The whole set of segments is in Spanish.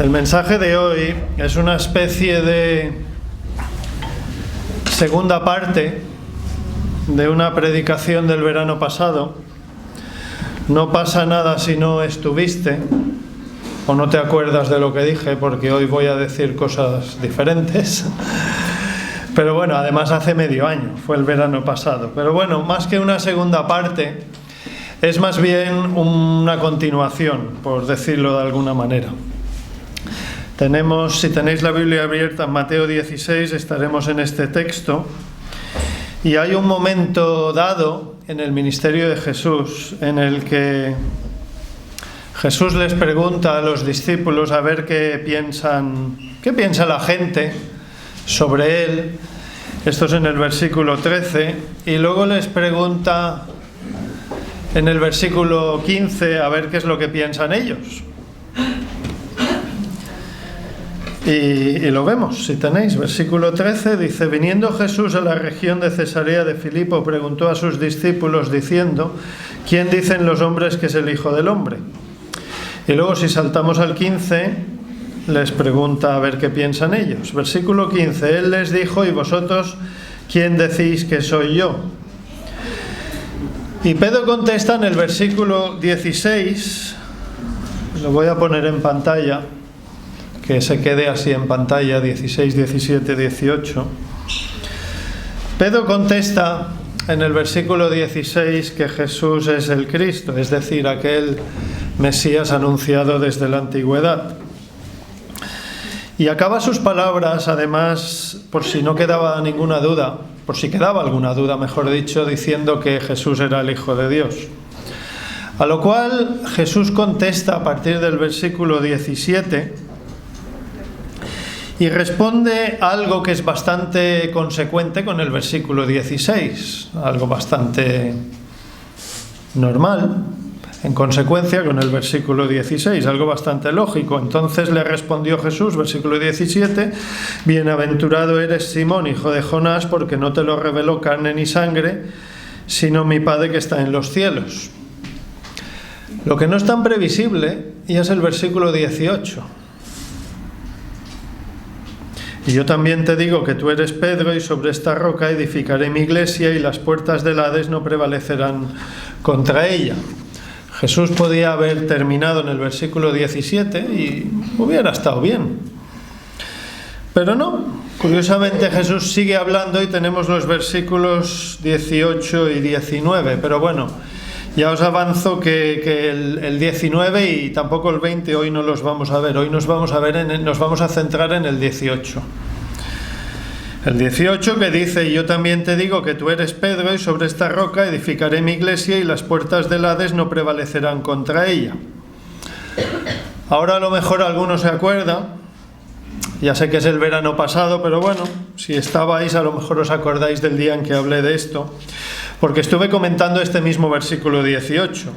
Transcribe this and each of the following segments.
El mensaje de hoy es una especie de segunda parte de una predicación del verano pasado. No pasa nada si no estuviste o no te acuerdas de lo que dije, porque hoy voy a decir cosas diferentes. Pero bueno, además hace medio año, fue el verano pasado. Pero bueno, más que una segunda parte, es más bien una continuación, por decirlo de alguna manera. Si tenéis la Biblia abierta en Mateo 16, estaremos en este texto. Y hay un momento dado en el ministerio de Jesús en el que Jesús les pregunta a los discípulos a ver qué piensa la gente sobre él. Esto es en el versículo 13. Y luego les pregunta en el versículo 15 a ver qué es lo que piensan ellos. Y lo vemos, si tenéis. Versículo 13 dice: viniendo Jesús a la región de Cesarea de Filipo, preguntó a sus discípulos diciendo: ¿quién dicen los hombres que es el Hijo del Hombre? Y luego, si saltamos al 15, les pregunta a ver qué piensan ellos. Versículo 15: Él les dijo: ¿y vosotros quién decís que soy yo? Y Pedro contesta en el versículo 16, lo voy a poner en pantalla, que se quede así en pantalla, 16, 17, 18. Pedro contesta en el versículo 16 que Jesús es el Cristo, es decir, aquel Mesías anunciado desde la antigüedad. Y acaba sus palabras, además, por si no quedaba ninguna duda, por si quedaba alguna duda, mejor dicho, diciendo que Jesús era el Hijo de Dios. A lo cual Jesús contesta a partir del versículo 17 y responde algo que es bastante consecuente con el versículo 16, algo bastante normal, en consecuencia con el versículo 16, algo bastante lógico. Entonces le respondió Jesús, versículo 17: bienaventurado eres, Simón, hijo de Jonás, porque no te lo reveló carne ni sangre, sino mi Padre que está en los cielos. Lo que no es tan previsible y es el versículo 18. Y yo también te digo que tú eres Pedro, y sobre esta roca edificaré mi iglesia, y las puertas del Hades no prevalecerán contra ella. Jesús podía haber terminado en el versículo 17 y hubiera estado bien. Pero no, curiosamente Jesús sigue hablando y tenemos los versículos 18 y 19. Pero bueno, ya os avanzo que el 19 y tampoco el 20 hoy no los vamos a ver. Hoy nos vamos a centrar en el 18. El 18 que dice: y yo también te digo que tú eres Pedro, y sobre esta roca edificaré mi iglesia, y las puertas del Hades no prevalecerán contra ella. Ahora a lo mejor alguno se acuerda, ya sé que es el verano pasado, pero bueno, si estabais a lo mejor os acordáis del día en que hablé de esto, porque estuve comentando este mismo versículo 18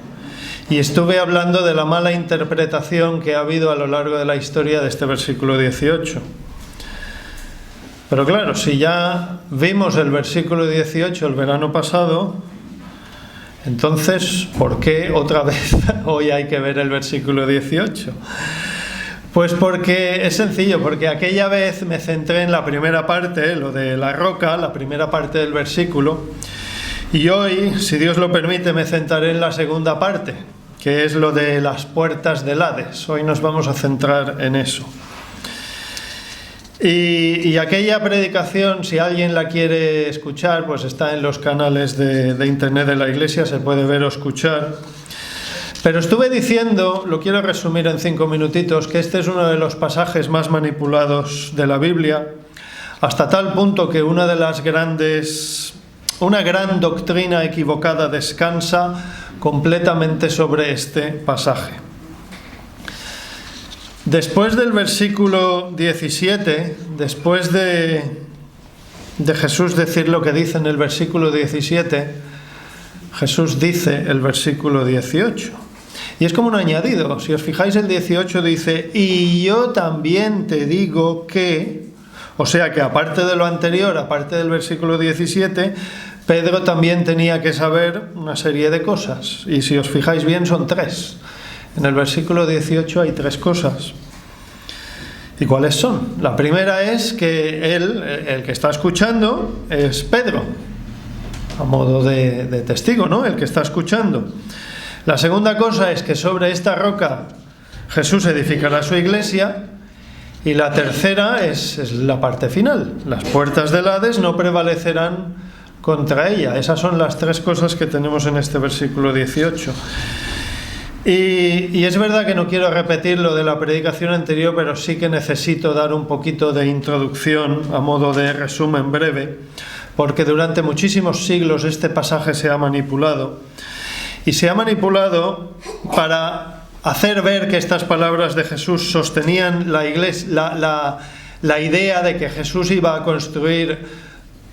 y estuve hablando de la mala interpretación que ha habido a lo largo de la historia de este versículo 18. Pero claro, si ya vimos el versículo 18 el verano pasado, entonces, ¿por qué otra vez hoy hay que ver el versículo 18? Pues porque es sencillo, porque aquella vez me centré en la primera parte, lo de la roca, la primera parte del versículo, y hoy, si Dios lo permite, me centraré en la segunda parte, que es lo de las puertas del Hades. Hoy nos vamos a centrar en eso. Y aquella predicación, si alguien la quiere escuchar, pues está en los canales de internet de la iglesia, se puede ver o escuchar. Pero estuve diciendo, lo quiero resumir en 5 minutitos, que este es uno de los pasajes más manipulados de la Biblia, hasta tal punto que una gran doctrina equivocada descansa completamente sobre este pasaje. Después del versículo 17, después de Jesús decir lo que dice en el versículo 17, Jesús dice el versículo 18. Y es como un añadido. Si os fijáis, el 18 dice: y yo también te digo que... O sea que aparte de lo anterior, aparte del versículo 17, Pedro también tenía que saber una serie de cosas. Y si os fijáis bien, son 3. En el versículo 18 hay 3 cosas. ¿Y cuáles son? La primera es que él, el que está escuchando, es Pedro, a modo de testigo, ¿no? El que está escuchando. La segunda cosa es que sobre esta roca Jesús edificará su iglesia. Y la tercera es la parte final. Las puertas del Hades no prevalecerán contra ella. Esas son las tres cosas que tenemos en este versículo 18. Y es verdad que no quiero repetir lo de la predicación anterior, pero sí que necesito dar un poquito de introducción a modo de resumen breve, porque durante muchísimos siglos este pasaje se ha manipulado. Y se ha manipulado para hacer ver que estas palabras de Jesús sostenían la idea de que Jesús iba a construir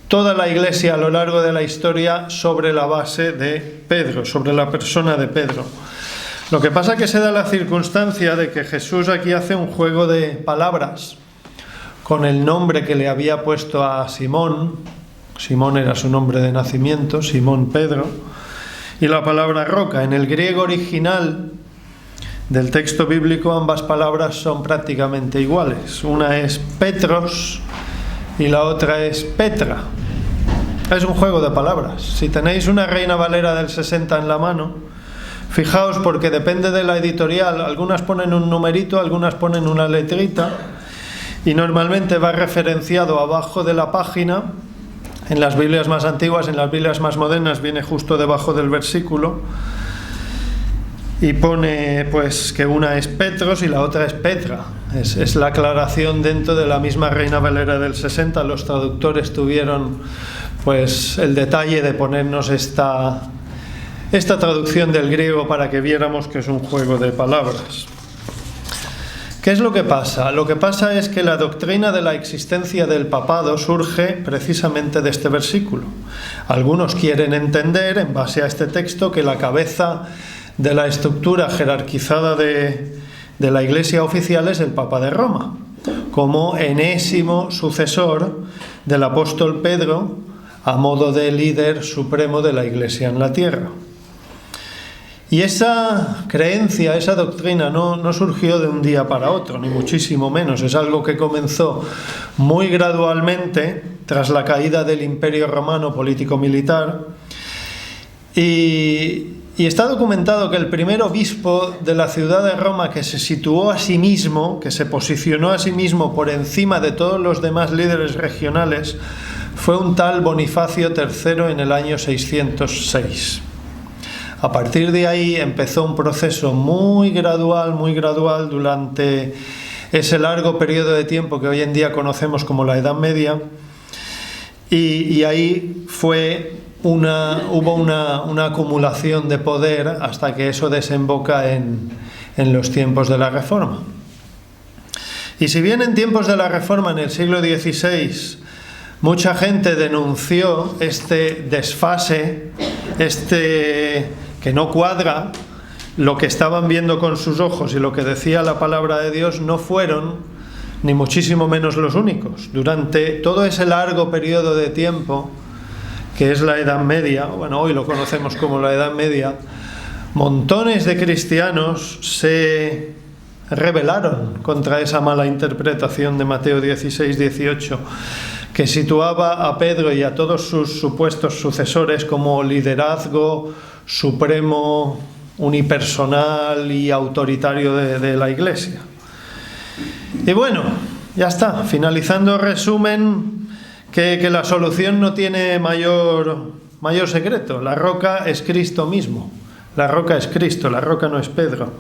toda la iglesia a lo largo de la historia sobre la base de Pedro, sobre la persona de Pedro. Lo que pasa es que se da la circunstancia de que Jesús aquí hace un juego de palabras con el nombre que le había puesto a Simón. Simón era su nombre de nacimiento, Simón Pedro, y la palabra roca. En el griego original del texto bíblico ambas palabras son prácticamente iguales. Una es Petros y la otra es Petra. Es un juego de palabras. Si tenéis una Reina Valera del 60 en la mano, fijaos, porque depende de la editorial, algunas ponen un numerito, algunas ponen una letrita, y normalmente va referenciado abajo de la página. En las Biblias más antiguas, en las Biblias más modernas, viene justo debajo del versículo, y pone pues que una es Petros y la otra es Petra. Es la aclaración dentro de la misma Reina Valera del 60. Los traductores tuvieron pues el detalle de ponernos esta traducción del griego para que viéramos que es un juego de palabras. ¿Qué es lo que pasa? Lo que pasa es que la doctrina de la existencia del papado surge precisamente de este versículo. Algunos quieren entender, en base a este texto, que la cabeza de la estructura jerarquizada de la Iglesia oficial es el Papa de Roma, como enésimo sucesor del apóstol Pedro, a modo de líder supremo de la Iglesia en la tierra. Y esa creencia, esa doctrina no surgió de un día para otro, ni muchísimo menos. Es algo que comenzó muy gradualmente tras la caída del Imperio Romano político-militar. Y está documentado que el primer obispo de la ciudad de Roma que se situó a sí mismo, que se posicionó a sí mismo por encima de todos los demás líderes regionales, fue un tal Bonifacio III en el año 606. A partir de ahí empezó un proceso muy gradual durante ese largo periodo de tiempo que hoy en día conocemos como la Edad Media, y ahí hubo una acumulación de poder hasta que eso desemboca en los tiempos de la Reforma. Y si bien en tiempos de la Reforma, en el siglo XVI, mucha gente denunció este desfase, que no cuadra lo que estaban viendo con sus ojos y lo que decía la palabra de Dios, no fueron ni muchísimo menos los únicos. Durante todo ese largo periodo de tiempo que es la Edad Media, bueno, hoy lo conocemos como la Edad Media, montones de cristianos se rebelaron contra esa mala interpretación de Mateo 16-18, que situaba a Pedro y a todos sus supuestos sucesores como liderazgo supremo, unipersonal y autoritario de la Iglesia. Y bueno, ya está, finalizando resumen, que la solución no tiene mayor secreto. La roca es Cristo mismo. La roca es Cristo, la roca no es Pedro.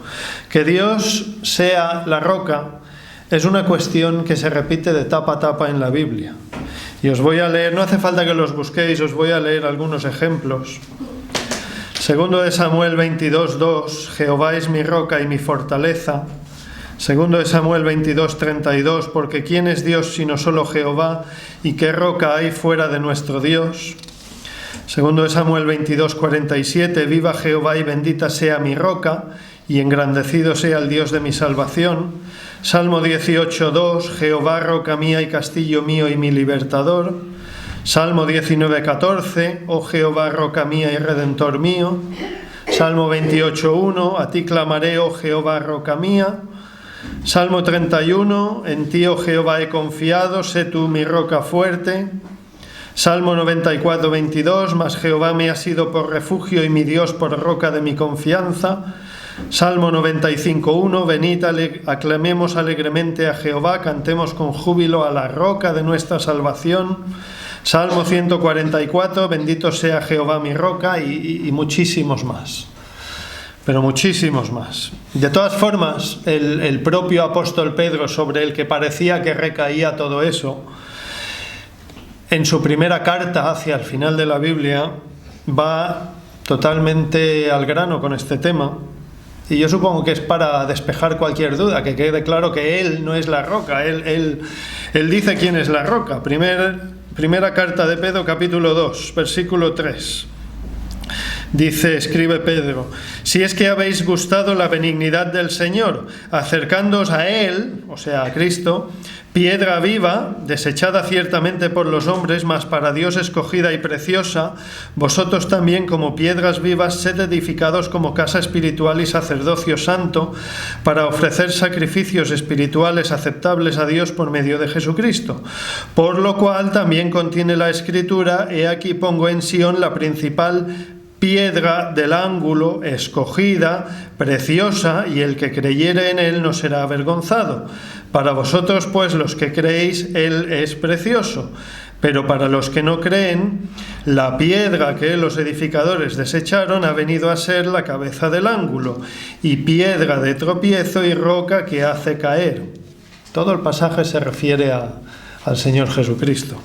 Que Dios sea la roca es una cuestión que se repite de tapa a tapa en la Biblia. Y os voy a leer, no hace falta que los busquéis, os voy a leer algunos ejemplos. Segundo de Samuel 22:2, Jehová es mi roca y mi fortaleza. Segundo de Samuel 22:32, porque ¿quién es Dios sino solo Jehová? ¿Y qué roca hay fuera de nuestro Dios? Segundo de Samuel 22:47, viva Jehová y bendita sea mi roca, y engrandecido sea el Dios de mi salvación. Salmo 18:2, Jehová roca mía y castillo mío y mi libertador. Salmo 19:14, oh Jehová roca mía y redentor mío. Salmo 28:1, a ti clamaré, oh Jehová roca mía. Salmo 31, en ti, oh Jehová, he confiado, sé tú mi roca fuerte. Salmo 94, 22, mas Jehová me ha sido por refugio y mi Dios por roca de mi confianza. Salmo 95, 1, venid, aclamemos alegremente a Jehová, cantemos con júbilo a la roca de nuestra salvación. Salmo 144, bendito sea Jehová mi roca, y muchísimos más. Pero muchísimos más. De todas formas, el propio apóstol Pedro, sobre el que parecía que recaía todo eso, en su primera carta hacia el final de la Biblia, va totalmente al grano con este tema. Y yo supongo que es para despejar cualquier duda, que quede claro que él no es la roca, él dice quién es la roca. Primera carta de Pedro, capítulo 2, versículo 3. Dice, escribe Pedro, si es que habéis gustado la benignidad del Señor, acercándoos a Él, o sea, a Cristo, piedra viva, desechada ciertamente por los hombres, mas para Dios escogida y preciosa, vosotros también como piedras vivas sed edificados como casa espiritual y sacerdocio santo, para ofrecer sacrificios espirituales aceptables a Dios por medio de Jesucristo. Por lo cual también contiene la Escritura, he aquí pongo en Sión la principal piedra del ángulo, escogida, preciosa, y el que creyere en él no será avergonzado. Para vosotros, pues, los que creéis, él es precioso. Pero para los que no creen, la piedra que los edificadores desecharon ha venido a ser la cabeza del ángulo, y piedra de tropiezo y roca que hace caer. Todo el pasaje se refiere al Señor Jesucristo.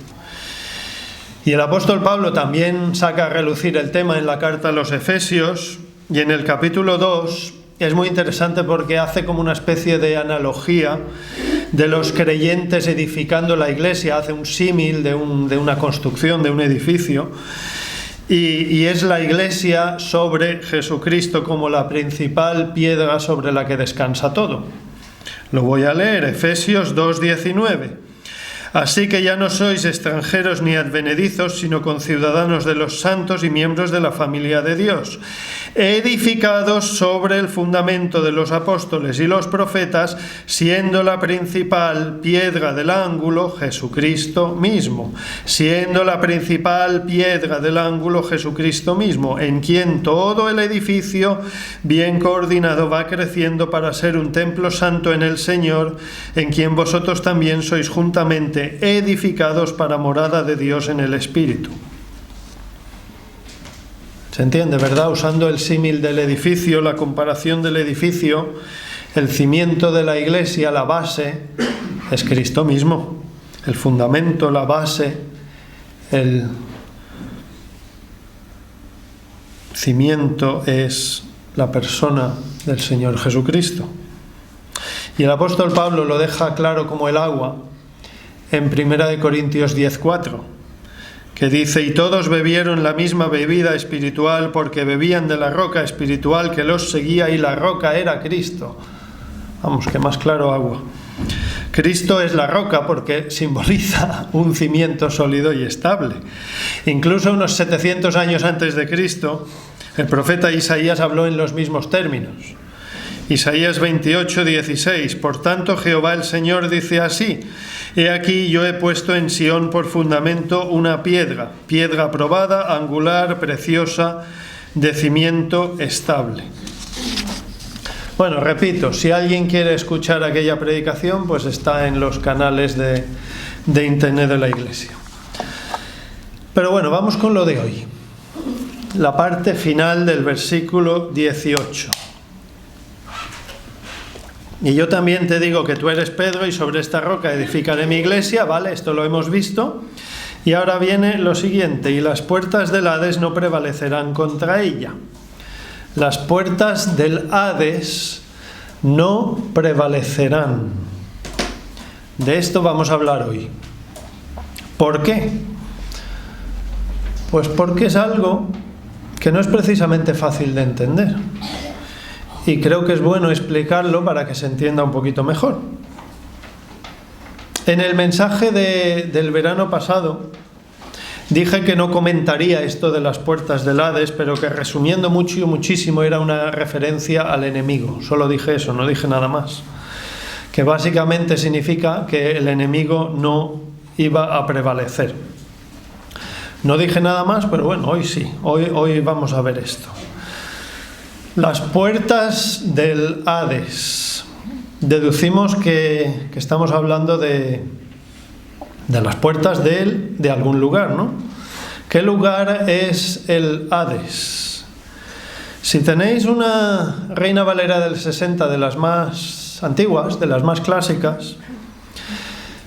Y el apóstol Pablo también saca a relucir el tema en la carta a los Efesios, y en el capítulo 2 es muy interesante porque hace como una especie de analogía de los creyentes edificando la iglesia, hace un símil de una construcción, de un edificio, y es la iglesia sobre Jesucristo como la principal piedra sobre la que descansa todo. Lo voy a leer, Efesios 2:19. Así que ya no sois extranjeros ni advenedizos, sino conciudadanos de los santos y miembros de la familia de Dios, edificados sobre el fundamento de los apóstoles y los profetas, siendo la principal piedra del ángulo Jesucristo mismo, siendo la principal piedra del ángulo Jesucristo mismo, en quien todo el edificio bien coordinado va creciendo para ser un templo santo en el Señor, en quien vosotros también sois juntamente edificados para morada de Dios en el Espíritu. ¿Se entiende, verdad? Usando el símil del edificio, la comparación del edificio, el cimiento de la iglesia, la base, es Cristo mismo. El fundamento, la base, el cimiento es la persona del Señor Jesucristo. Y el apóstol Pablo lo deja claro como el agua en 1 Corintios 10:4, que dice, y todos bebieron la misma bebida espiritual porque bebían de la roca espiritual que los seguía, y la roca era Cristo. Vamos, que más claro agua. Cristo es la roca porque simboliza un cimiento sólido y estable. Incluso unos 700 años antes de Cristo, el profeta Isaías habló en los mismos términos. Isaías 28:16, por tanto Jehová el Señor dice así, he aquí yo he puesto en Sión por fundamento una piedra, piedra probada, angular, preciosa, de cimiento estable. Bueno, repito, si alguien quiere escuchar aquella predicación, pues está en los canales de internet de la iglesia. Pero bueno, vamos con lo de hoy. La parte final del versículo 18. Y yo también te digo que tú eres Pedro y sobre esta roca edificaré mi iglesia, ¿vale? Esto lo hemos visto. Y ahora viene lo siguiente, y las puertas del Hades no prevalecerán contra ella. Las puertas del Hades no prevalecerán. De esto vamos a hablar hoy. ¿Por qué? Pues porque es algo que no es precisamente fácil de entender. Y creo que es bueno explicarlo para que se entienda un poquito mejor. En el mensaje del verano pasado dije que no comentaría esto de las puertas del Hades, pero que resumiendo muchísimo era una referencia al enemigo. Solo dije eso, no dije nada más. que básicamente significa que el enemigo no iba a prevalecer. No dije nada más, pero bueno, hoy sí, hoy vamos a ver esto. Las puertas del Hades. Deducimos que estamos hablando de las puertas de algún lugar, ¿no? ¿Qué lugar es el Hades? Si tenéis una Reina Valera del 60 de las más antiguas, de las más clásicas,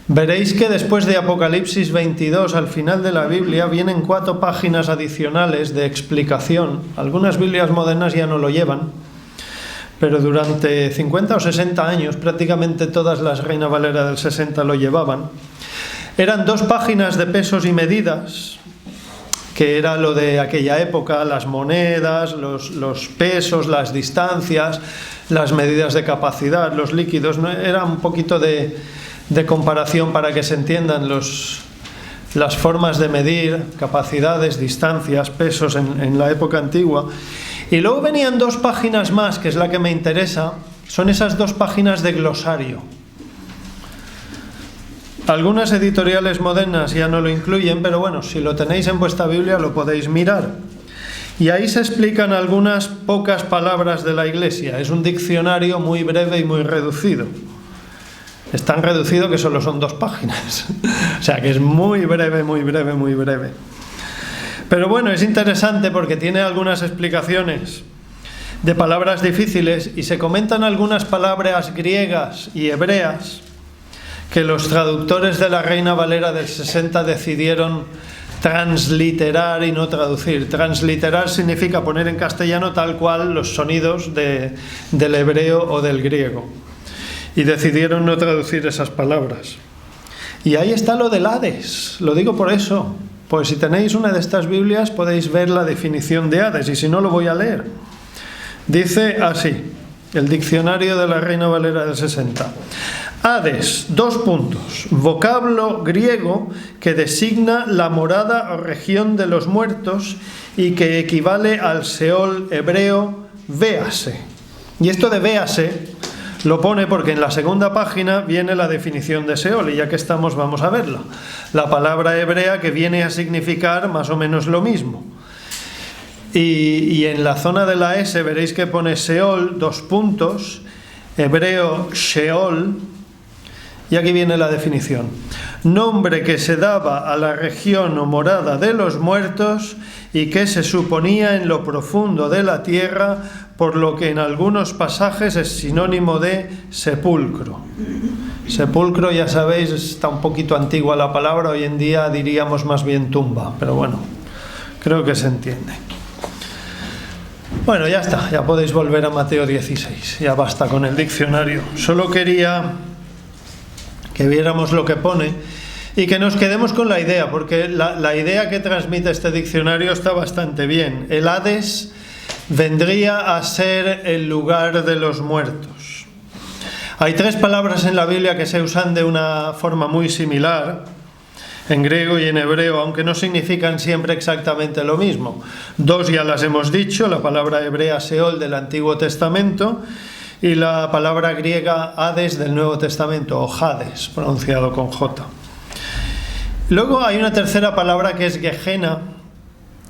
veréis que después de Apocalipsis 22, al final de la Biblia, vienen 4 páginas adicionales de explicación. Algunas Biblias modernas ya no lo llevan, pero durante 50 o 60 años prácticamente todas las Reina Valera del 60 lo llevaban. Eran 2 páginas de pesos y medidas, que era lo de aquella época, las monedas, los pesos, las distancias, las medidas de capacidad, los líquidos, ¿no? Era un poquito de comparación para que se entiendan las formas de medir, capacidades, distancias, pesos en la época antigua. Y luego venían 2 páginas más, que es la que me interesa, son esas 2 páginas de glosario. Algunas editoriales modernas ya no lo incluyen, pero bueno, si lo tenéis en vuestra Biblia lo podéis mirar. Y ahí se explican algunas pocas palabras de la Iglesia. Es un diccionario muy breve y muy reducido. Es tan reducido que solo son 2 páginas. O sea que es muy breve, muy breve, muy breve. Pero bueno, es interesante porque tiene algunas explicaciones de palabras difíciles y se comentan algunas palabras griegas y hebreas que los traductores de la Reina Valera del 60 decidieron transliterar y no traducir. Transliterar significa poner en castellano tal cual los sonidos del hebreo o del griego. Y decidieron no traducir esas palabras. Y ahí está lo del Hades, lo digo por eso. Pues si tenéis una de estas Biblias podéis ver la definición de Hades, y si no lo voy a leer. Dice así, el diccionario de la Reina Valera del 60. Hades, : vocablo griego que designa la morada o región de los muertos y que equivale al Seol hebreo véase. Y esto de véase lo pone porque en la segunda página viene la definición de Seol, y ya que estamos vamos a verla. La palabra hebrea que viene a significar más o menos lo mismo. Y en la zona de la S veréis que pone Seol, : hebreo Sheol, y aquí viene la definición. Nombre que se daba a la región o morada de los muertos y que se suponía en lo profundo de la tierra, por lo que en algunos pasajes es sinónimo de sepulcro. Sepulcro, ya sabéis, está un poquito antigua la palabra, hoy en día diríamos más bien tumba, pero bueno, creo que se entiende. Bueno, ya está, ya podéis volver a Mateo 16, ya basta con el diccionario. Solo quería que viéramos lo que pone y que nos quedemos con la idea, porque la idea que transmite este diccionario está bastante bien. El Hades vendría a ser el lugar de los muertos. Hay 3 palabras en la Biblia que se usan de una forma muy similar, en griego y en hebreo, aunque no significan siempre exactamente lo mismo. 2 ya las hemos dicho, la palabra hebrea Seol del Antiguo Testamento y la palabra griega Hades del Nuevo Testamento, o Hades, pronunciado con J. Luego hay una tercera palabra que es Gehenna,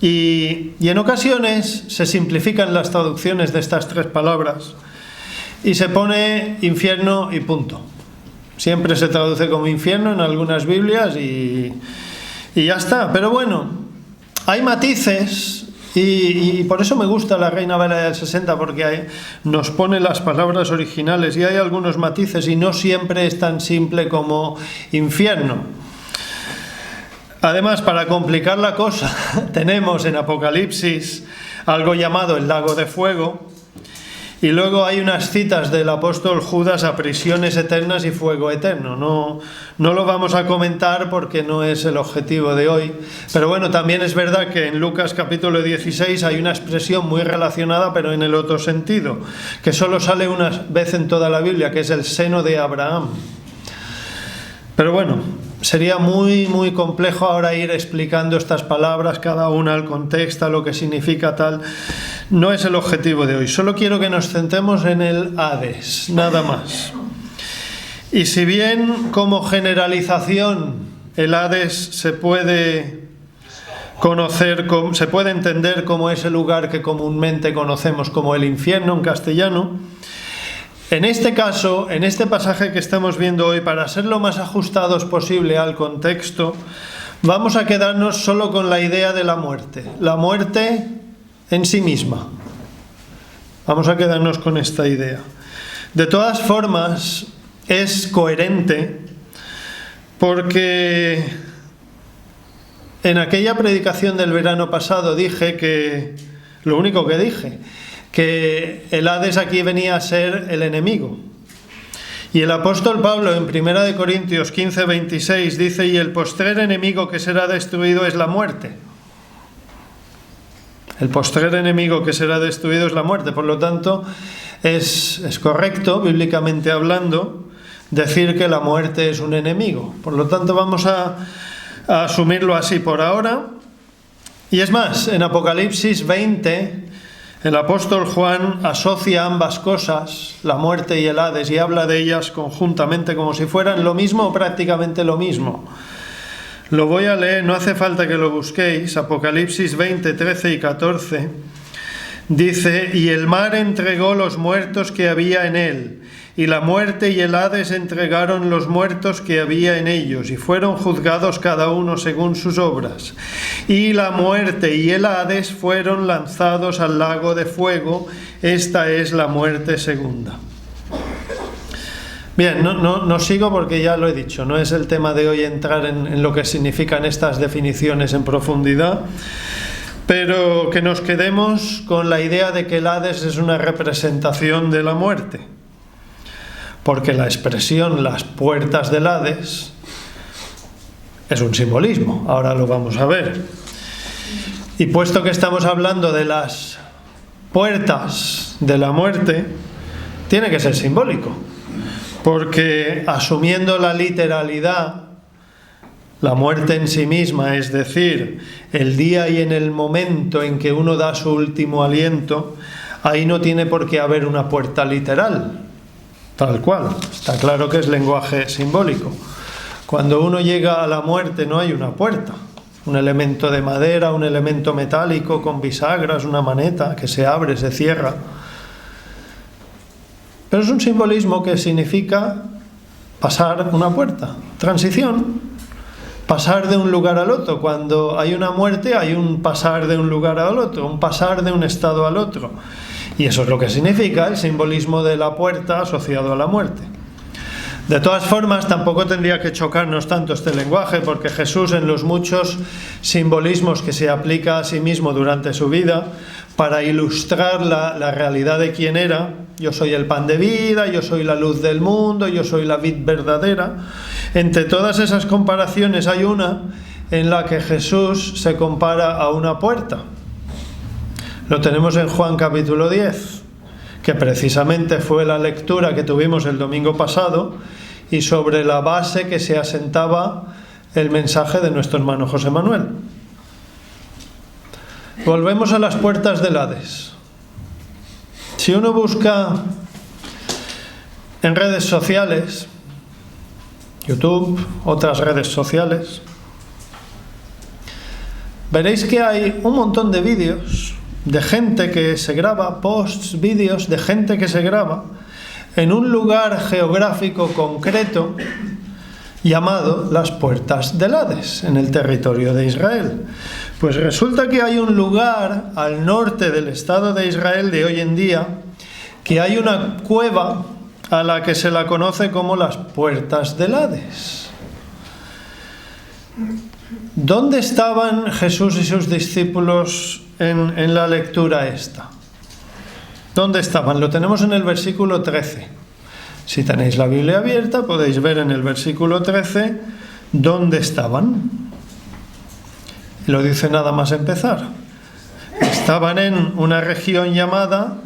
y en ocasiones se simplifican las traducciones de estas 3 palabras y se pone infierno y punto. Siempre se traduce como infierno en algunas Biblias y ya está. Pero bueno, hay matices y por eso me gusta la Reina Valera del 60, porque nos pone las palabras originales y hay algunos matices y no siempre es tan simple como infierno. Además, para complicar la cosa, tenemos en Apocalipsis algo llamado el lago de fuego, y luego hay unas citas del apóstol Judas a prisiones eternas y fuego eterno. No lo vamos a comentar porque no es el objetivo de hoy, pero bueno, también es verdad que en Lucas capítulo 16 hay una expresión muy relacionada, pero en el otro sentido, que solo sale una vez en toda la Biblia, que es el seno de Abraham. Pero bueno, sería muy muy complejo ahora ir explicando estas palabras, cada una, el contexto, lo que significa tal. No es el objetivo de hoy, solo quiero que nos centremos en el Hades, nada más. Y si bien como generalización el Hades se puede conocer, se puede entender como ese lugar que comúnmente conocemos como el infierno en castellano, en este caso, en este pasaje que estamos viendo hoy, para ser lo más ajustados posible al contexto, vamos a quedarnos solo con la idea de la muerte en sí misma. Vamos a quedarnos con esta idea. De todas formas, es coherente porque en aquella predicación del verano pasado dije que, lo único que dije, que el Hades aquí venía a ser el enemigo. Y el apóstol Pablo en 1 Corintios 15:26 dice: y el postrer enemigo que será destruido es la muerte. El postrer enemigo que será destruido es la muerte. Por lo tanto, es correcto, bíblicamente hablando, decir que la muerte es un enemigo. Por lo tanto, vamos a asumirlo así por ahora. Y es más, en Apocalipsis 20, el apóstol Juan asocia ambas cosas, la muerte y el Hades, y habla de ellas conjuntamente como si fueran lo mismo o prácticamente lo mismo. Lo voy a leer, no hace falta que lo busquéis. Apocalipsis 20, 13 y 14 dice: y el mar entregó los muertos que había en él, y la muerte y el Hades entregaron los muertos que había en ellos, y fueron juzgados cada uno según sus obras. Y la muerte y el Hades fueron lanzados al lago de fuego. Esta es la muerte segunda. Bien, no sigo porque ya lo he dicho, no es el tema de hoy entrar en lo que significan estas definiciones en profundidad, pero que nos quedemos con la idea de que el Hades es una representación de la muerte, porque la expresión las puertas del Hades es un simbolismo, ahora lo vamos a ver. Y puesto que estamos hablando de las puertas de la muerte, tiene que ser simbólico, porque asumiendo la literalidad, la muerte en sí misma, es decir, el día y en el momento en que uno da su último aliento, ahí no tiene por qué haber una puerta literal, tal cual. Está claro que es lenguaje simbólico. Cuando uno llega a la muerte no hay una puerta, un elemento de madera, un elemento metálico con bisagras, una maneta que se abre, se cierra. Pero es un simbolismo que significa pasar una puerta, transición, pasar de un lugar al otro. Cuando hay una muerte hay un pasar de un lugar al otro, un pasar de un estado al otro. Y eso es lo que significa el simbolismo de la puerta asociado a la muerte. De todas formas, tampoco tendría que chocarnos tanto este lenguaje, porque Jesús, en los muchos simbolismos que se aplica a sí mismo durante su vida, para ilustrar la realidad de quién era: yo soy el pan de vida, yo soy la luz del mundo, yo soy la vid verdadera. Entre todas esas comparaciones hay una en la que Jesús se compara a una puerta. Lo tenemos en Juan capítulo 10, que precisamente fue la lectura que tuvimos el domingo pasado y sobre la base que se asentaba el mensaje de nuestro hermano José Manuel. Volvemos a las puertas del Hades. Si uno busca en redes sociales, YouTube, otras redes sociales, veréis que hay un montón de vídeos de gente que se graba, posts, vídeos de gente que se graba en un lugar geográfico concreto llamado las puertas del Hades, en el territorio de Israel. Pues resulta que hay un lugar al norte del Estado de Israel de hoy en día, que hay una cueva a la que se la conoce como las puertas del Hades. ¿Dónde estaban Jesús y sus discípulos en la lectura esta? ¿Dónde estaban? Lo tenemos en el versículo 13. Si tenéis la Biblia abierta, podéis ver en el versículo 13 dónde estaban. Lo dice nada más empezar. Estaban en una región llamada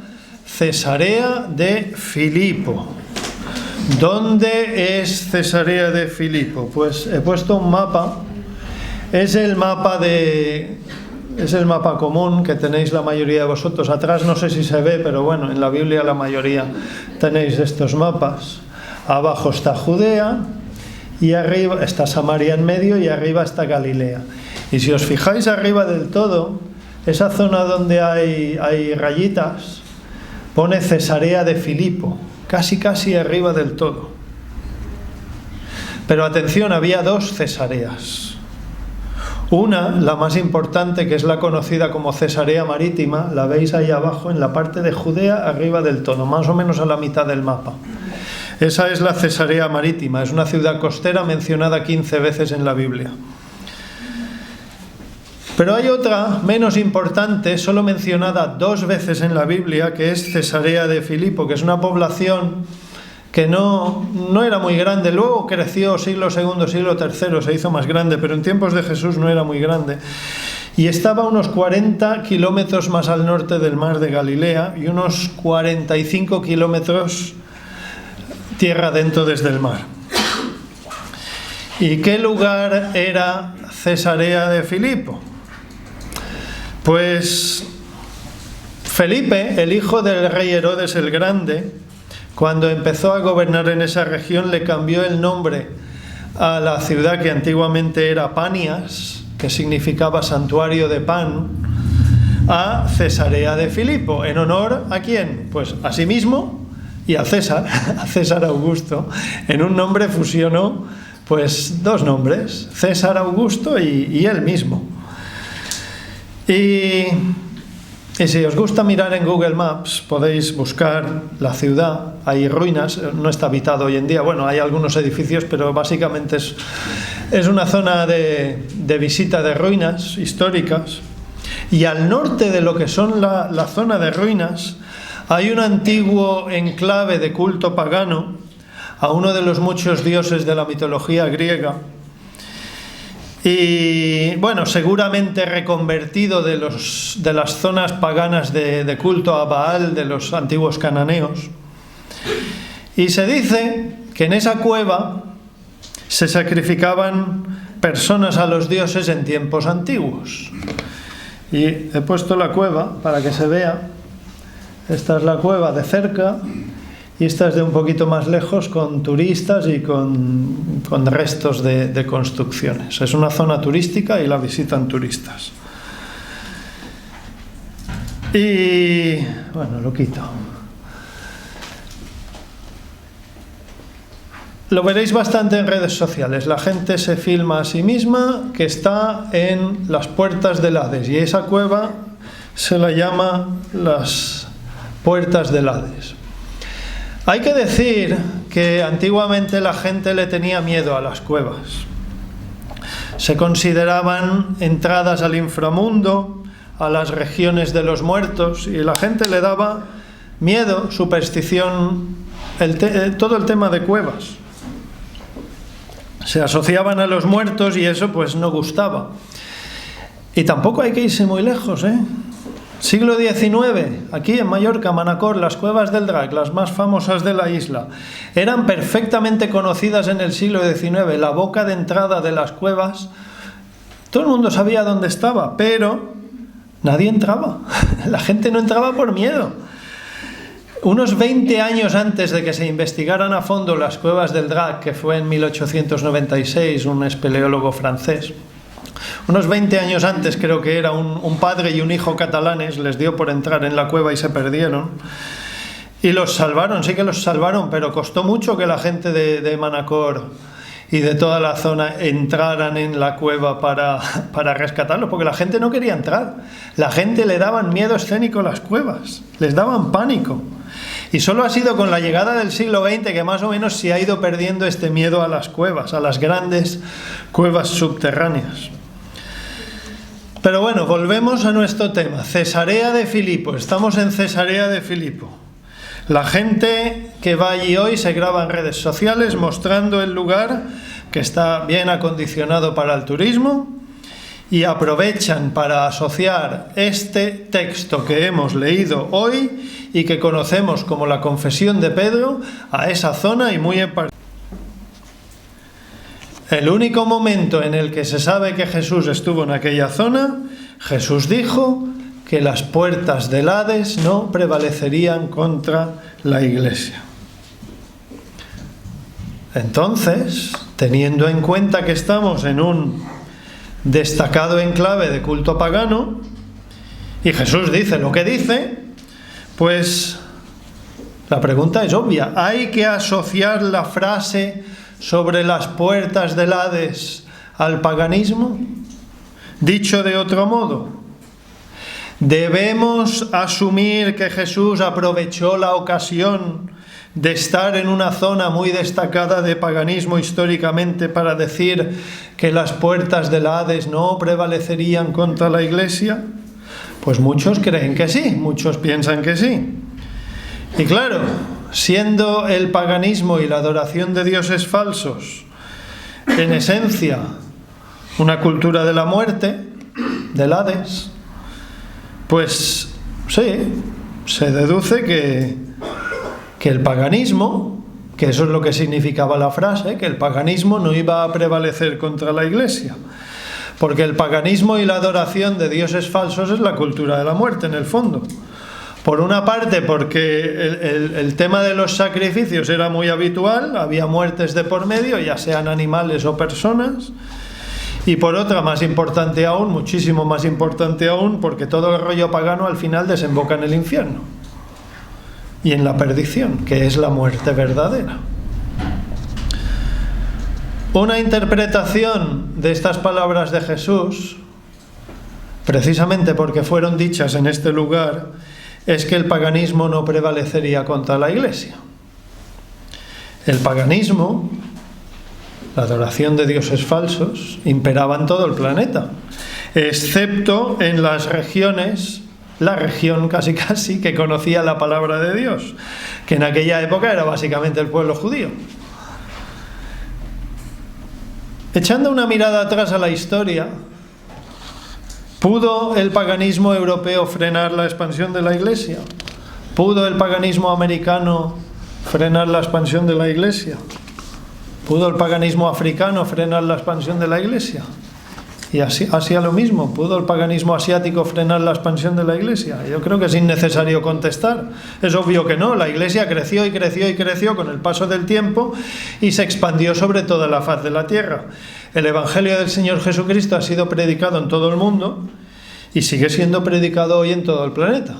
Cesarea de Filipo. ¿Dónde es Cesarea de Filipo? Pues he puesto un mapa. Es el mapa común que tenéis la mayoría de vosotros. Atrás no sé si se ve, pero bueno, en la Biblia la mayoría tenéis estos mapas. Abajo está Judea y arriba está Samaria en medio y arriba está Galilea. Y si os fijáis arriba del todo, esa zona donde hay rayitas, pone Cesarea de Filipo, casi arriba del todo. Pero atención, había dos Cesareas. Una, la más importante, que es la conocida como Cesarea Marítima, la veis ahí abajo en la parte de Judea, arriba del todo, más o menos a la mitad del mapa. Esa es la Cesarea Marítima, es una ciudad costera mencionada 15 veces en la Biblia. Pero hay otra, menos importante, solo mencionada 2 veces en la Biblia, que es Cesarea de Filipo, que es una población que no era muy grande. Luego creció siglo II, siglo III, se hizo más grande, pero en tiempos de Jesús no era muy grande. Y estaba a unos 40 kilómetros más al norte del mar de Galilea y unos 45 kilómetros tierra adentro desde el mar. ¿Y qué lugar era Cesarea de Filipo? Pues Felipe, el hijo del rey Herodes el Grande, cuando empezó a gobernar en esa región, le cambió el nombre a la ciudad que antiguamente era Panias, que significaba santuario de pan, a Cesarea de Filipo. ¿En honor a quién? Pues a sí mismo y a César Augusto. En un nombre fusionó pues 2 nombres, César Augusto y él mismo. Y si os gusta mirar en Google Maps, podéis buscar la ciudad. Hay ruinas, no está habitado hoy en día. Bueno, hay algunos edificios, pero básicamente es una zona de visita de ruinas históricas. Y al norte de lo que son la zona de ruinas, hay un antiguo enclave de culto pagano a uno de los muchos dioses de la mitología griega. Y bueno, seguramente reconvertido de las zonas paganas de culto a Baal de los antiguos cananeos. Y se dice que en esa cueva se sacrificaban personas a los dioses en tiempos antiguos. Y he puesto la cueva para que se vea. Esta es la cueva de cerca y esta es de un poquito más lejos, con turistas y con restos de construcciones. Es una zona turística y la visitan turistas. Y bueno, lo quito. Lo veréis bastante en redes sociales. La gente se filma a sí misma que está en las puertas del Hades, y esa cueva se la llama las puertas del Hades. Hay que decir que antiguamente la gente le tenía miedo a las cuevas. Se consideraban entradas al inframundo, a las regiones de los muertos, y la gente le daba miedo, superstición, todo el tema de cuevas. Se asociaban a los muertos y eso pues no gustaba. Y tampoco hay que irse muy lejos, Siglo XIX, aquí en Mallorca, Manacor, las cuevas del Drac, las más famosas de la isla, eran perfectamente conocidas en el siglo XIX. La boca de entrada de las cuevas, todo el mundo sabía dónde estaba, pero nadie entraba. La gente no entraba por miedo. Unos 20 años antes de que se investigaran a fondo las cuevas del Drac, que fue en 1896, un espeleólogo francés, unos 20 años antes, creo que era, un padre y un hijo catalanes les dio por entrar en la cueva y se perdieron. Y los salvaron, sí que los salvaron, pero costó mucho que la gente de Manacor y de toda la zona entraran en la cueva para rescatarlos, porque la gente no quería entrar. La gente le daban miedo escénico a las cuevas, les daban pánico. Y solo ha sido con la llegada del siglo XX que más o menos se ha ido perdiendo este miedo a las cuevas, a las grandes cuevas subterráneas. Pero bueno, volvemos a nuestro tema. Cesarea de Filipo. Estamos en Cesarea de Filipo. La gente que va allí hoy se graba en redes sociales mostrando el lugar, que está bien acondicionado para el turismo, y aprovechan para asociar este texto que hemos leído hoy y que conocemos como la Confesión de Pedro a esa zona, y muy en particular. El único momento en el que se sabe que Jesús estuvo en aquella zona, Jesús dijo que las puertas del Hades no prevalecerían contra la Iglesia. Entonces, teniendo en cuenta que estamos en un destacado enclave de culto pagano, y Jesús dice lo que dice, pues la pregunta es obvia. ¿Hay que asociar la frase sobre las puertas del Hades al paganismo? Dicho de otro modo, ¿debemos asumir que Jesús aprovechó la ocasión de estar en una zona muy destacada de paganismo históricamente para decir que las puertas del Hades no prevalecerían contra la Iglesia? Pues muchos creen que sí, muchos piensan que sí. Y claro, siendo el paganismo y la adoración de dioses falsos en esencia una cultura de la muerte, del Hades, pues sí, se deduce que el paganismo, que eso es lo que significaba la frase, que el paganismo no iba a prevalecer contra la Iglesia, porque el paganismo y la adoración de dioses falsos es la cultura de la muerte en el fondo. Por una parte porque el tema de los sacrificios era muy habitual, había muertes de por medio, ya sean animales o personas, y por otra, más importante aún, muchísimo más importante aún, porque todo el rollo pagano al final desemboca en el infierno y en la perdición, que es la muerte verdadera. Una interpretación de estas palabras de Jesús, precisamente porque fueron dichas en este lugar, es que el paganismo no prevalecería contra la Iglesia. El paganismo, la adoración de dioses falsos, imperaba en todo el planeta, excepto en las regiones, la región casi que conocía la palabra de Dios, que en aquella época era básicamente el pueblo judío. Echando una mirada atrás a la historia, ¿pudo el paganismo europeo frenar la expansión de la Iglesia? ¿Pudo el paganismo americano frenar la expansión de la Iglesia? ¿Pudo el paganismo africano frenar la expansión de la Iglesia? Y Asia lo mismo. ¿Pudo el paganismo asiático frenar la expansión de la Iglesia? Yo creo que es innecesario contestar. Es obvio que no. La Iglesia creció y creció y creció con el paso del tiempo y se expandió sobre toda la faz de la tierra. El Evangelio del Señor Jesucristo ha sido predicado en todo el mundo y sigue siendo predicado hoy en todo el planeta.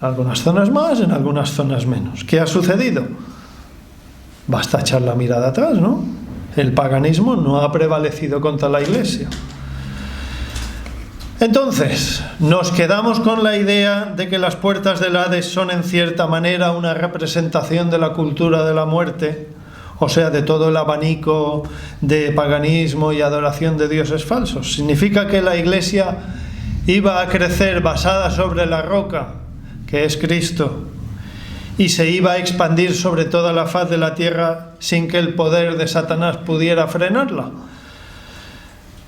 En algunas zonas más, en algunas zonas menos. ¿Qué ha sucedido? Basta echar la mirada atrás, ¿no? El paganismo no ha prevalecido contra la Iglesia. Entonces, nos quedamos con la idea de que las puertas del Hades son en cierta manera una representación de la cultura de la muerte, o sea, de todo el abanico de paganismo y adoración de dioses falsos. ¿Significa que la Iglesia iba a crecer basada sobre la roca, que es Cristo, y se iba a expandir sobre toda la faz de la tierra sin que el poder de Satanás pudiera frenarla?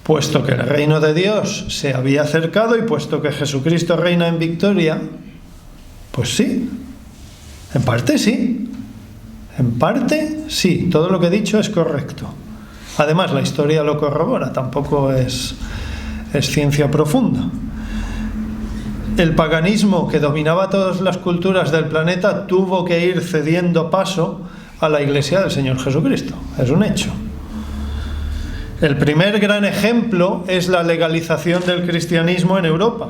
Puesto que el reino de Dios se había acercado y puesto que Jesucristo reina en victoria, pues sí, en parte sí. En parte sí, todo lo que he dicho es correcto. Además, la historia lo corrobora, tampoco es ciencia profunda. El paganismo, que dominaba todas las culturas del planeta, tuvo que ir cediendo paso a la Iglesia del Señor Jesucristo. Es un hecho. El primer gran ejemplo es la legalización del cristianismo en Europa.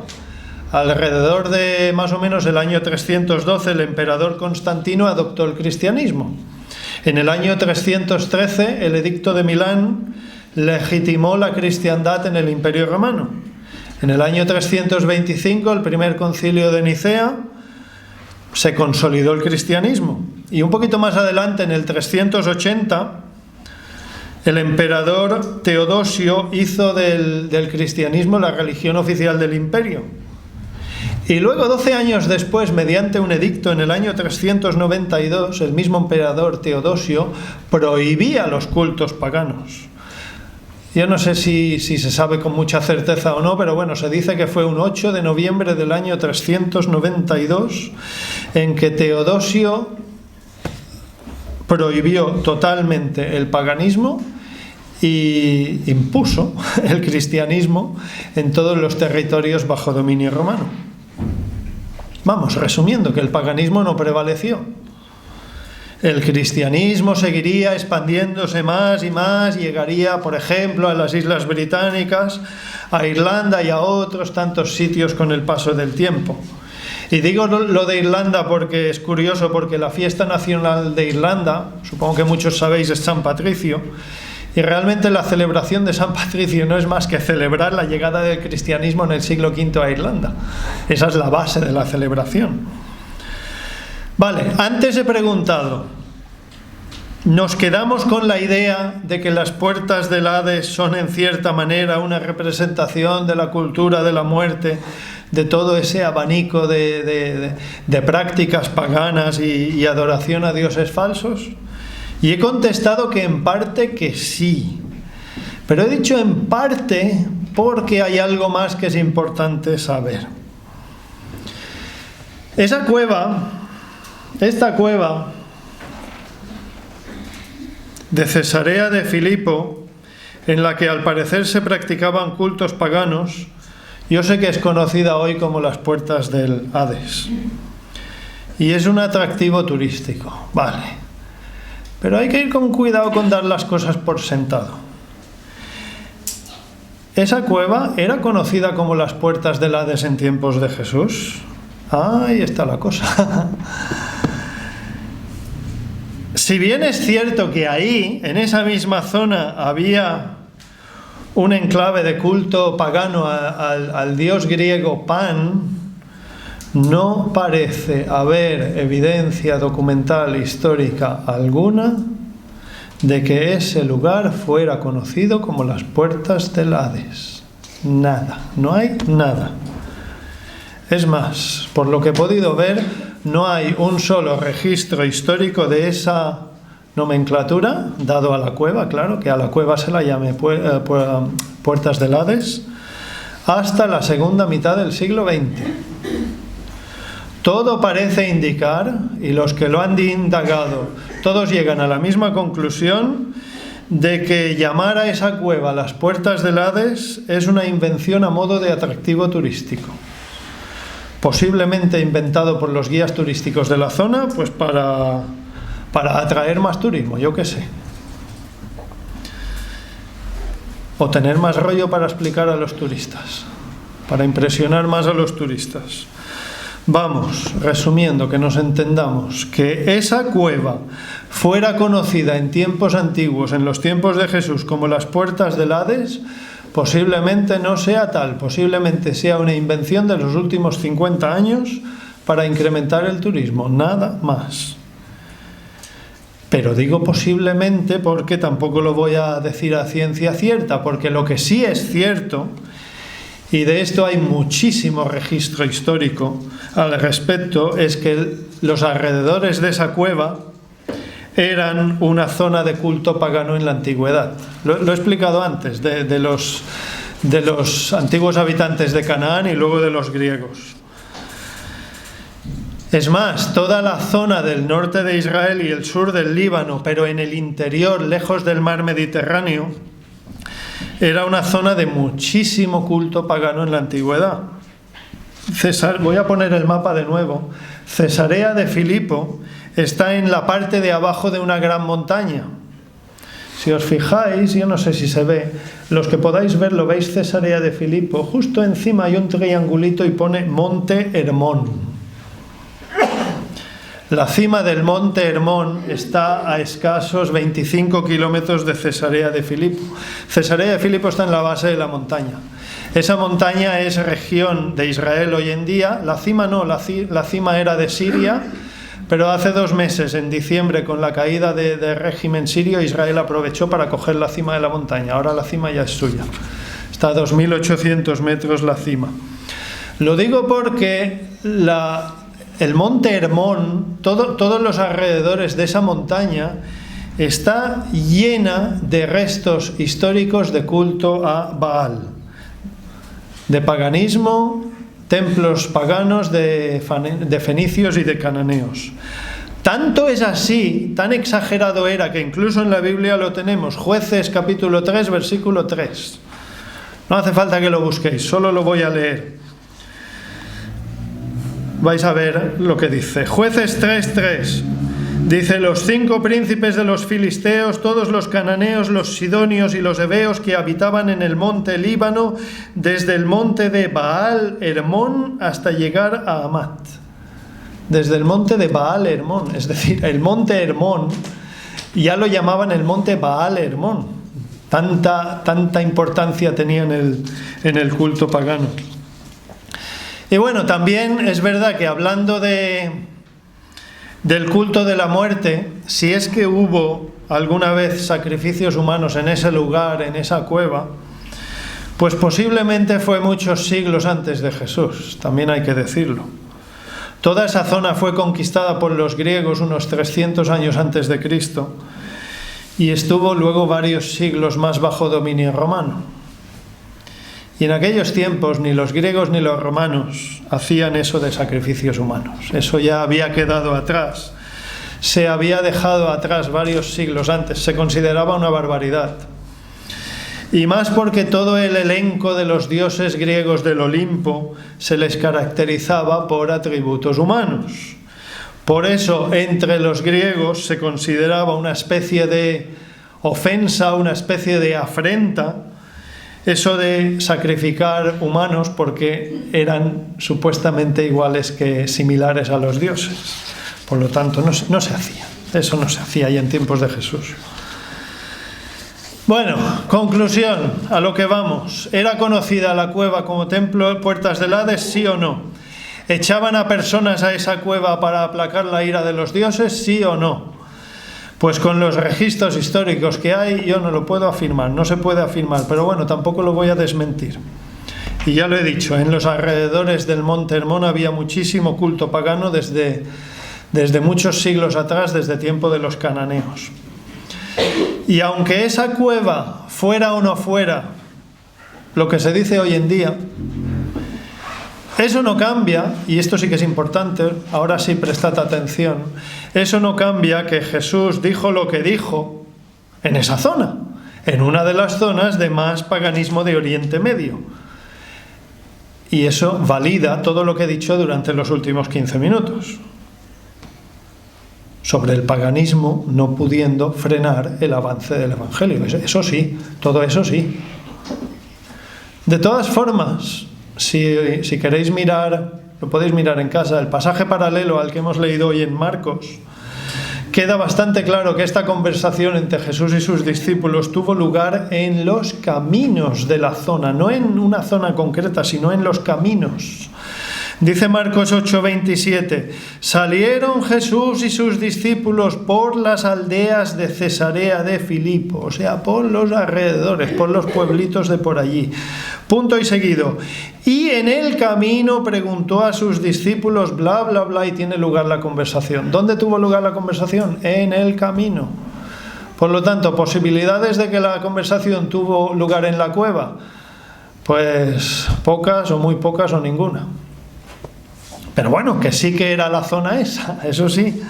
Alrededor de más o menos el año 312, el emperador Constantino adoptó el cristianismo. En el año 313, el edicto de Milán legitimó la cristiandad en el Imperio Romano. En el año 325, el primer concilio de Nicea, se consolidó el cristianismo. Y un poquito más adelante, en el 380, el emperador Teodosio hizo del cristianismo la religión oficial del imperio. Y luego, 12 años después, mediante un edicto en el año 392, el mismo emperador Teodosio prohibía los cultos paganos. Yo no sé si se sabe con mucha certeza o no, pero bueno, se dice que fue un 8 de noviembre del año 392 en que Teodosio prohibió totalmente el paganismo y impuso el cristianismo en todos los territorios bajo dominio romano. Vamos, resumiendo, que el paganismo no prevaleció. el cristianismo seguiría expandiéndose más y más, llegaría, por ejemplo, a las Islas Británicas, a Irlanda y a otros tantos sitios con el paso del tiempo. Y digo lo de Irlanda porque es curioso, porque la fiesta nacional de Irlanda, supongo que muchos sabéis, es San Patricio, y realmente la celebración de San Patricio no es más que celebrar la llegada del cristianismo en el siglo V a Irlanda. Esa es la base de la celebración. Vale, antes he preguntado, ¿nos quedamos con la idea de que las puertas del Hades son en cierta manera una representación de la cultura de la muerte, de todo ese abanico de prácticas paganas y adoración a dioses falsos? Y he contestado que en parte que sí. Pero he dicho en parte porque hay algo más que es importante saber. Esta cueva de Cesarea de Filipo, en la que al parecer se practicaban cultos paganos, yo sé que es conocida hoy como las puertas del Hades. Y es un atractivo turístico, vale. Pero hay que ir con cuidado con dar las cosas por sentado. ¿Esa cueva era conocida como las puertas del Hades en tiempos de Jesús? Ahí está la cosa. Si bien es cierto que ahí, en esa misma zona, había un enclave de culto pagano al dios griego Pan, no parece haber evidencia documental histórica alguna de que ese lugar fuera conocido como las puertas del Hades. Nada, no hay nada. Es más, por lo que he podido ver, no hay un solo registro histórico de esa nomenclatura, dado a la cueva, claro, que a la cueva se la llame puertas del Hades, hasta la segunda mitad del siglo XX. Todo parece indicar, y los que lo han indagado, todos llegan a la misma conclusión, de que llamar a esa cueva las puertas del Hades es una invención a modo de atractivo turístico. Posiblemente inventado por los guías turísticos de la zona, pues para atraer más turismo, yo qué sé. O tener más rollo para explicar a los turistas, para impresionar más a los turistas. Vamos, resumiendo, que nos entendamos, que esa cueva fuera conocida en tiempos antiguos, en los tiempos de Jesús, como las puertas del Hades, posiblemente no sea tal, posiblemente sea una invención de los últimos 50 años para incrementar el turismo, nada más. Pero digo posiblemente porque tampoco lo voy a decir a ciencia cierta, porque lo que sí es cierto, y de esto hay muchísimo registro histórico al respecto, es que los alrededores de esa cueva eran una zona de culto pagano en la antigüedad. Lo he explicado antes, de los antiguos habitantes de Canaán y luego de los griegos. Es más, toda la zona del norte de Israel y el sur del Líbano, pero en el interior, lejos del mar Mediterráneo, era una zona de muchísimo culto pagano en la antigüedad. Voy a poner el mapa de nuevo. Cesarea de Filipo está en la parte de abajo de una gran montaña. Si os fijáis, yo no sé si se ve, los que podáis verlo, veis Cesarea de Filipo, justo encima hay un triangulito y pone Monte Hermón. La cima del Monte Hermón está a escasos 25 kilómetros de Cesarea de Filipo. Cesarea de Filipo está en la base de la montaña. Esa montaña es región de Israel hoy en día. La cima no, la cima era de Siria, pero hace 2 meses, en diciembre, con la caída del régimen sirio, Israel aprovechó para coger la cima de la montaña. Ahora la cima ya es suya. Está a 2.800 metros la cima. Lo digo porque el monte Hermón, todos los alrededores de esa montaña, está llena de restos históricos de culto a Baal, de paganismo, templos paganos de fenicios y de cananeos. Tanto es así, tan exagerado era, que incluso en la Biblia lo tenemos, Jueces capítulo 3, versículo 3. No hace falta que lo busquéis, solo lo voy a leer. Vais a ver lo que dice. Jueces 3:3. Dice: los 5 príncipes de los filisteos, todos los cananeos, los sidonios y los heveos que habitaban en el monte Líbano, desde el monte de Baal Hermón hasta llegar a Hamat. Desde el monte de Baal Hermón, es decir, el monte Hermón, ya lo llamaban el monte Baal Hermón. Tanta importancia tenía en el culto pagano. Y bueno, también es verdad que hablando del culto de la muerte, si es que hubo alguna vez sacrificios humanos en ese lugar, en esa cueva, pues posiblemente fue muchos siglos antes de Jesús, también hay que decirlo. Toda esa zona fue conquistada por los griegos unos 300 años antes de Cristo y estuvo luego varios siglos más bajo dominio romano. Y en aquellos tiempos ni los griegos ni los romanos hacían eso de sacrificios humanos. Eso ya había quedado atrás. Se había dejado atrás varios siglos antes. Se consideraba una barbaridad. Y más porque todo el elenco de los dioses griegos del Olimpo se les caracterizaba por atributos humanos. Por eso, entre los griegos se consideraba una especie de ofensa, una especie de afrenta, eso de sacrificar humanos porque eran supuestamente iguales que similares a los dioses. Por lo tanto, no se hacía. Eso no se hacía ahí en tiempos de Jesús. Bueno, conclusión, a lo que vamos. ¿Era conocida la cueva como templo de puertas del Hades, sí o no? ¿Echaban a personas a esa cueva para aplacar la ira de los dioses, sí o no? Pues con los registros históricos que hay, yo no lo puedo afirmar, no se puede afirmar, pero bueno, tampoco lo voy a desmentir. Y ya lo he dicho, en los alrededores del monte Hermón había muchísimo culto pagano desde muchos siglos atrás, desde tiempo de los cananeos. Y aunque esa cueva fuera o no fuera lo que se dice hoy en día, eso no cambia, y esto sí que es importante, ahora sí prestad atención, eso no cambia que Jesús dijo lo que dijo en esa zona, en una de las zonas de más paganismo de Oriente Medio. Y eso valida todo lo que he dicho durante los últimos 15 minutos. Sobre el paganismo no pudiendo frenar el avance del Evangelio. Eso sí, todo eso sí. De todas formas, si queréis mirar, lo podéis mirar en casa, el pasaje paralelo al que hemos leído hoy en Marcos, queda bastante claro que esta conversación entre Jesús y sus discípulos tuvo lugar en los caminos de la zona, no en una zona concreta, sino en los caminos. Dice Marcos 8:27, salieron Jesús y sus discípulos por las aldeas de Cesarea de Filipo, o sea, por los alrededores, por los pueblitos de por allí. Punto y seguido. Y en el camino preguntó a sus discípulos, bla, bla, bla, y tiene lugar la conversación. ¿Dónde tuvo lugar la conversación? En el camino. Por lo tanto, ¿posibilidades de que la conversación tuvo lugar en la cueva? Pues pocas o muy pocas o ninguna. Pero bueno, que sí que era la zona esa, eso sí.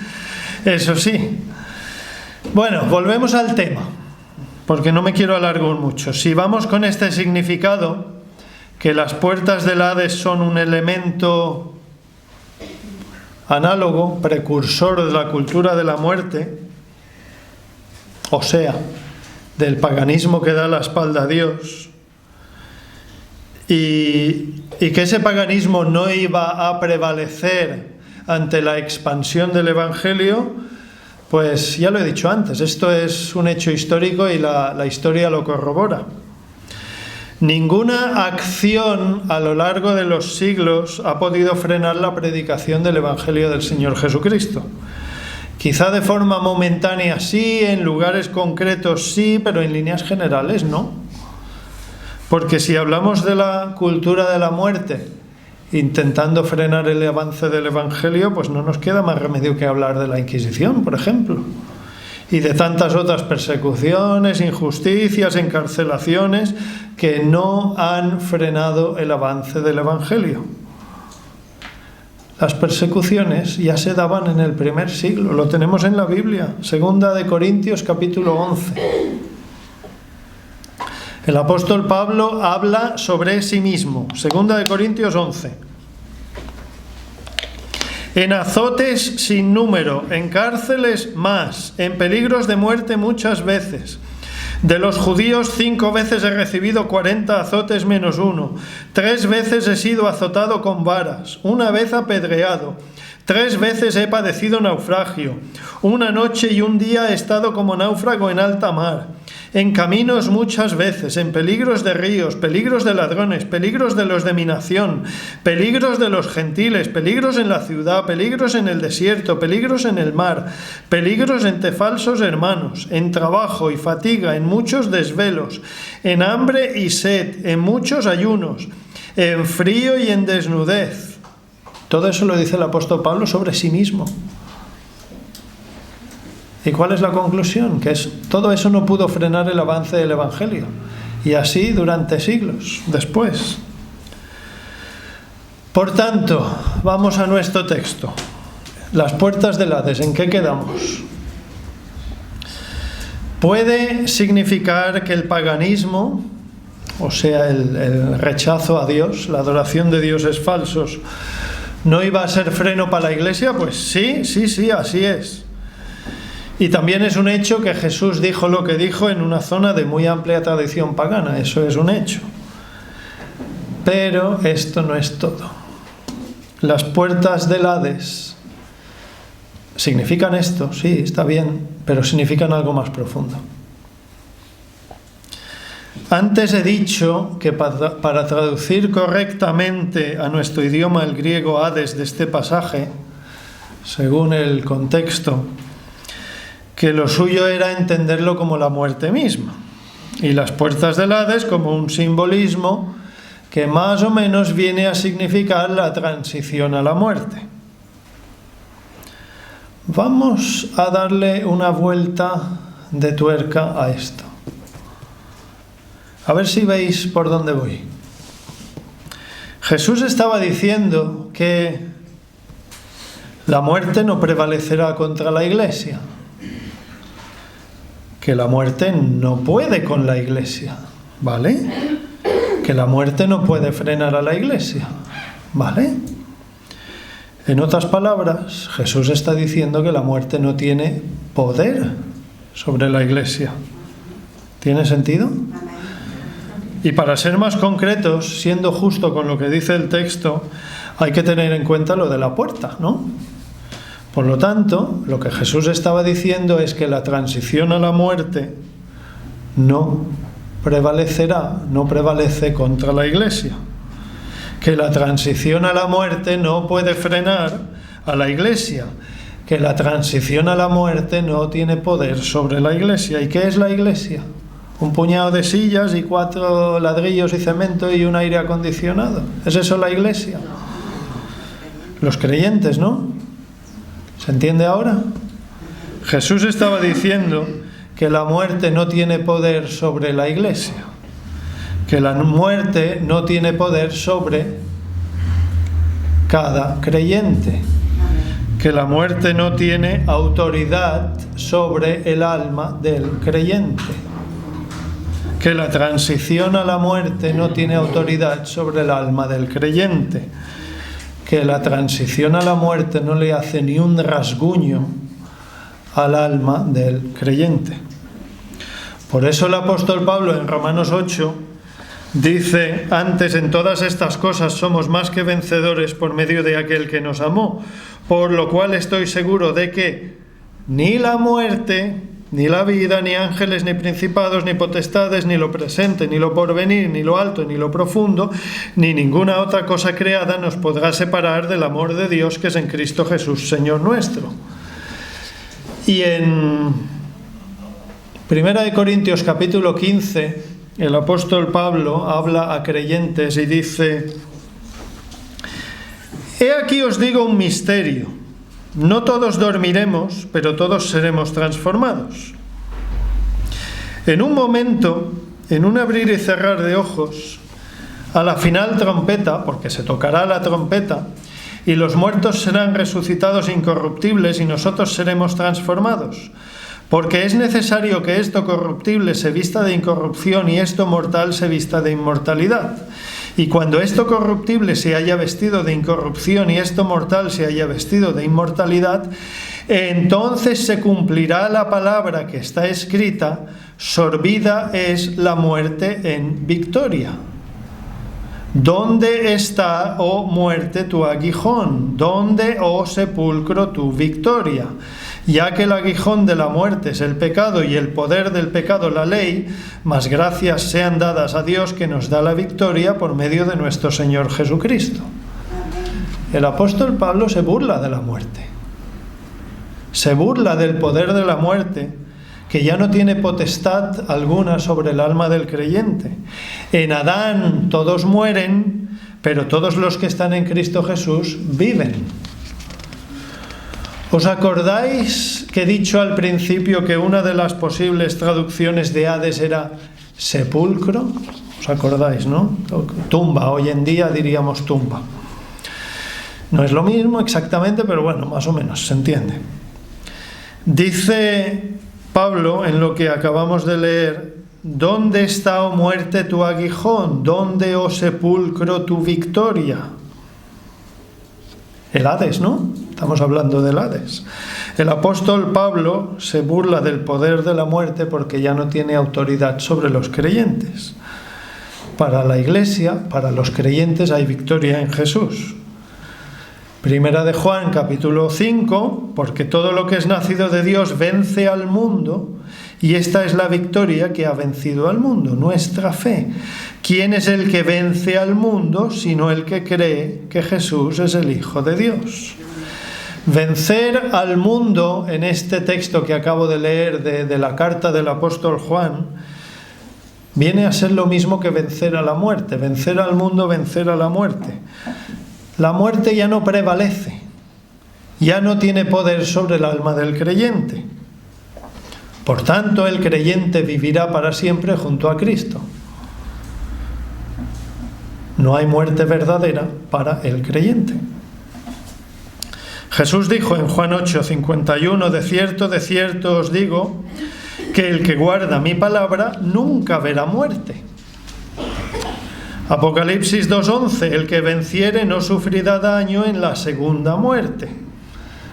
Bueno, volvemos al tema, porque no me quiero alargar mucho. Si vamos con este significado, que las puertas del Hades son un elemento análogo, precursor de la cultura de la muerte, o sea, del paganismo que da la espalda a Dios, y que ese paganismo no iba a prevalecer ante la expansión del Evangelio, pues ya lo he dicho antes, esto es un hecho histórico y la historia lo corrobora. Ninguna acción a lo largo de los siglos ha podido frenar la predicación del Evangelio del Señor Jesucristo. Quizá de forma momentánea sí, en lugares concretos sí, pero en líneas generales no. Porque si hablamos de la cultura de la muerte, intentando frenar el avance del Evangelio, pues no nos queda más remedio que hablar de la Inquisición, por ejemplo, y de tantas otras persecuciones, injusticias, encarcelaciones, que no han frenado el avance del Evangelio. Las persecuciones ya se daban en el primer siglo, lo tenemos en la Biblia, 2 de Corintios capítulo 11. El apóstol Pablo habla sobre sí mismo, 2 de Corintios 11. en azotes sin número, en cárceles más, en peligros de muerte muchas veces. De los judíos 5 veces he recibido 40 azotes menos 1. 3 veces he sido azotado con varas, 1 vez apedreado. 3 veces he padecido naufragio. 1 noche y 1 día he estado como náufrago en alta mar. En caminos muchas veces, en peligros de ríos, peligros de ladrones, peligros de los de mi nación, peligros de los gentiles, peligros en la ciudad, peligros en el desierto, peligros en el mar, peligros entre falsos hermanos, en trabajo y fatiga, en muchos desvelos, en hambre y sed, en muchos ayunos, en frío y en desnudez. Todo eso lo dice el apóstol Pablo sobre sí mismo. ¿Y cuál es la conclusión? Que todo eso no pudo frenar el avance del Evangelio. Y así durante siglos después. Por tanto, vamos a nuestro texto. Las puertas del Hades, ¿en qué quedamos? Puede significar que el paganismo, o sea, el rechazo a Dios, la adoración de dioses falsos, ¿no iba a ser freno para la Iglesia? Pues sí, así es. Y también es un hecho que Jesús dijo lo que dijo en una zona de muy amplia tradición pagana, eso es un hecho. Pero esto no es todo. Las puertas del Hades significan esto, sí, está bien, pero significan algo más profundo. Antes he dicho que para traducir correctamente a nuestro idioma el griego Hades de este pasaje, según el contexto, que lo suyo era entenderlo como la muerte misma, y las puertas del Hades como un simbolismo que más o menos viene a significar la transición a la muerte. Vamos a darle una vuelta de tuerca a esto. A ver si veis por dónde voy. Jesús estaba diciendo que la muerte no prevalecerá contra la Iglesia, que la muerte no puede con la Iglesia, ¿vale? Que la muerte no puede frenar a la Iglesia, ¿vale? En otras palabras, Jesús está diciendo que la muerte no tiene poder sobre la Iglesia. ¿Tiene sentido? Y para ser más concretos, siendo justo con lo que dice el texto, hay que tener en cuenta lo de la puerta, ¿no? Por lo tanto, lo que Jesús estaba diciendo es que la transición a la muerte no prevalecerá, no prevalece contra la Iglesia. Que la transición a la muerte no puede frenar a la Iglesia. Que la transición a la muerte no tiene poder sobre la Iglesia. ¿Y qué es la Iglesia? Un puñado de sillas y 4 ladrillos y cemento y un aire acondicionado. ¿Es eso la Iglesia? Los creyentes, ¿no? ¿Se entiende ahora? Jesús estaba diciendo que la muerte no tiene poder sobre la Iglesia, que la muerte no tiene poder sobre cada creyente, que la muerte no tiene autoridad sobre el alma del creyente, que la transición a la muerte no tiene autoridad sobre el alma del creyente, que la transición a la muerte no le hace ni un rasguño al alma del creyente. Por eso el apóstol Pablo en Romanos 8 dice: antes en todas estas cosas somos más que vencedores por medio de aquel que nos amó, por lo cual estoy seguro de que ni la muerte, ni la vida, ni ángeles, ni principados, ni potestades, ni lo presente, ni lo porvenir, ni lo alto, ni lo profundo, ni ninguna otra cosa creada nos podrá separar del amor de Dios que es en Cristo Jesús, Señor nuestro. Y en 1 Corintios capítulo 15, el apóstol Pablo habla a creyentes y dice: he aquí os digo un misterio. No todos dormiremos, pero todos seremos transformados. En un momento, en un abrir y cerrar de ojos, a la final trompeta, porque se tocará la trompeta, y los muertos serán resucitados incorruptibles y nosotros seremos transformados. Porque es necesario que esto corruptible se vista de incorrupción y esto mortal se vista de inmortalidad. Y cuando esto corruptible se haya vestido de incorrupción y esto mortal se haya vestido de inmortalidad, entonces se cumplirá la palabra que está escrita: sorbida es la muerte en victoria. ¿Dónde está, oh muerte, tu aguijón? ¿Dónde, oh sepulcro, tu victoria? Ya que el aguijón de la muerte es el pecado y el poder del pecado la ley, mas gracias sean dadas a Dios que nos da la victoria por medio de nuestro Señor Jesucristo. El apóstol Pablo se burla de la muerte. Se burla del poder de la muerte, que ya no tiene potestad alguna sobre el alma del creyente. En Adán todos mueren, pero todos los que están en Cristo Jesús viven. ¿Os acordáis que he dicho al principio que una de las posibles traducciones de Hades era sepulcro? ¿Os acordáis, no? Tumba, hoy en día diríamos tumba. No es lo mismo exactamente, pero bueno, más o menos, se entiende. Dice Pablo, en lo que acabamos de leer: ¿dónde está, oh muerte, tu aguijón? ¿Dónde, oh sepulcro, tu victoria? El Hades, ¿no? Estamos hablando del Hades. El apóstol Pablo se burla del poder de la muerte porque ya no tiene autoridad sobre los creyentes. Para la Iglesia, para los creyentes, hay victoria en Jesús. Primera de Juan, capítulo 5, porque todo lo que es nacido de Dios vence al mundo, y esta es la victoria que ha vencido al mundo, nuestra fe. ¿Quién es el que vence al mundo sino el que cree que Jesús es el Hijo de Dios? Vencer al mundo, en este texto que acabo de leer de la carta del apóstol Juan, viene a ser lo mismo que vencer a la muerte. Vencer al mundo, vencer a la muerte. La muerte ya no prevalece, ya no tiene poder sobre el alma del creyente. Por tanto, el creyente vivirá para siempre junto a Cristo. No hay muerte verdadera para el creyente. Jesús dijo en Juan 8:51: de cierto os digo, que el que guarda mi palabra nunca verá muerte. Apocalipsis 2:11: el que venciere no sufrirá daño en la segunda muerte.